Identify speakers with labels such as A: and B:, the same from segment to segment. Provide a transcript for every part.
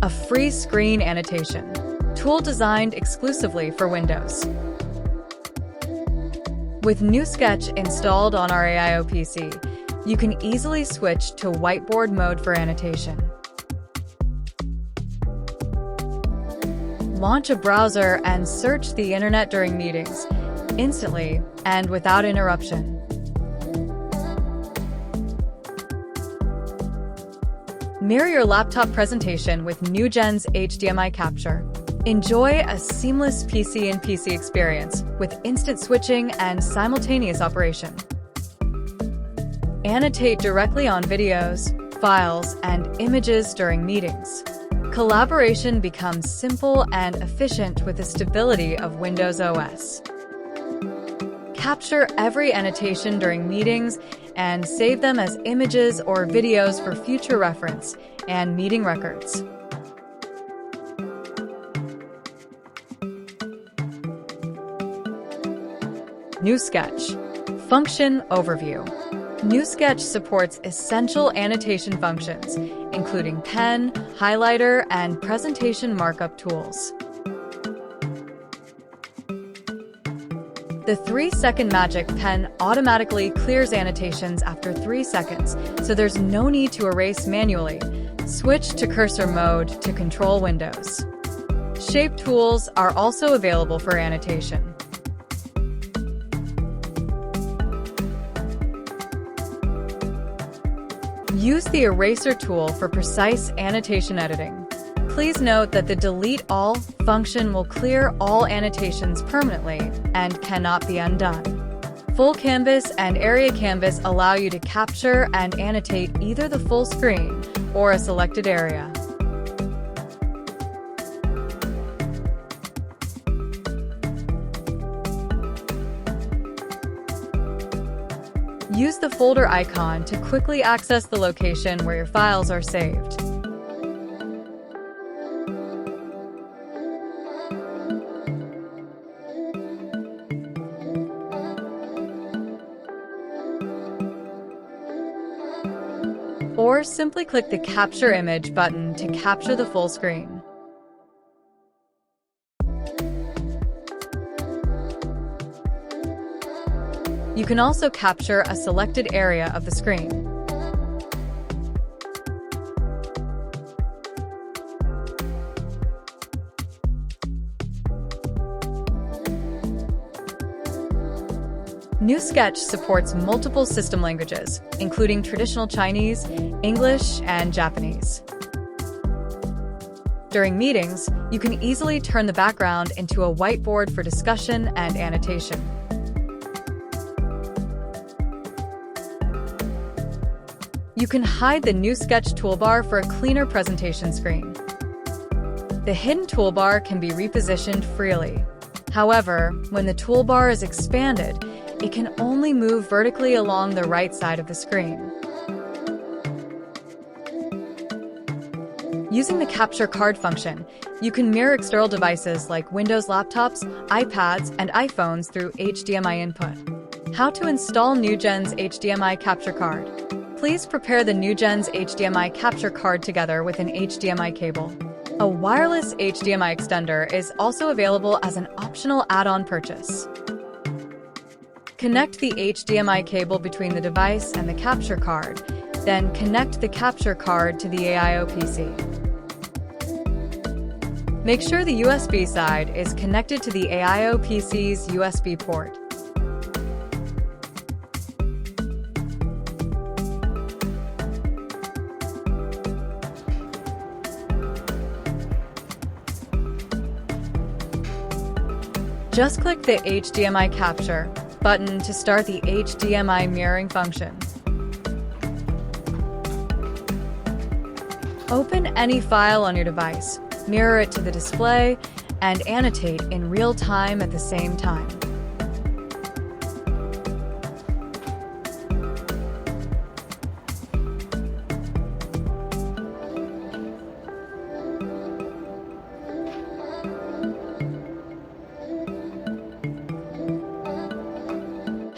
A: a free screen annotation tool designed exclusively for Windows. With NuSketch installed on our AIO PC, you can easily switch to whiteboard mode for annotation. Launch a browser and search the internet during meetings, instantly and without interruption. Mirror your laptop presentation with Nugens HDMI Capture. Enjoy a seamless PC-in-PC experience with instant switching and simultaneous operation. Annotate directly on videos, files, and images during meetings. Collaboration becomes simple and efficient with the stability of Windows OS. Capture every annotation during meetings and save them as images or videos for future reference and meeting records. NuSketch. Function Overview. NuSketch supports essential annotation functions, including pen, highlighter, and presentation markup tools. The 3-second magic pen automatically clears annotations after 3 seconds, so there's no need to erase manually. Switch to cursor mode to control windows. Shape tools are also available for annotation. Use the eraser tool for precise annotation editing. Please note that the Delete All function will clear all annotations permanently and cannot be undone. Full Canvas and Area Canvas allow you to capture and annotate either the full screen or a selected area. Use the folder icon to quickly access the location where your files are saved. Or simply click the Capture Image button to capture the full screen. You can also capture a selected area of the screen. NuSketch supports multiple system languages, including traditional Chinese, English, and Japanese. During meetings, you can easily turn the background into a whiteboard for discussion and annotation. You can hide the NuSketch toolbar for a cleaner presentation screen. The hidden toolbar can be repositioned freely. However, when the toolbar is expanded, it can only move vertically along the right side of the screen. Using the Capture Card function, you can mirror external devices like Windows laptops, iPads, and iPhones through HDMI input. How to install Nugens HDMI Capture Card. Please prepare the Nugens HDMI Capture Card together with an HDMI cable. A wireless HDMI extender is also available as an optional add-on purchase. Connect the HDMI cable between the device and the capture card, then connect the capture card to the AIO PC. Make sure the USB side is connected to the AIO PC's USB port. Just click the HDMI Capture button to start the HDMI mirroring function. Open any file on your device, mirror it to the display, and annotate in real time at the same time.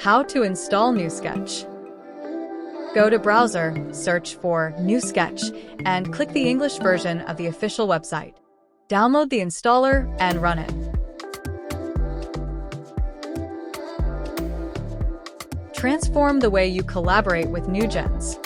A: How to install NuSketch. Go to Browser, search for NuSketch, and click the English version of the official website. Download the installer and run it. Transform the way you collaborate with Nugens.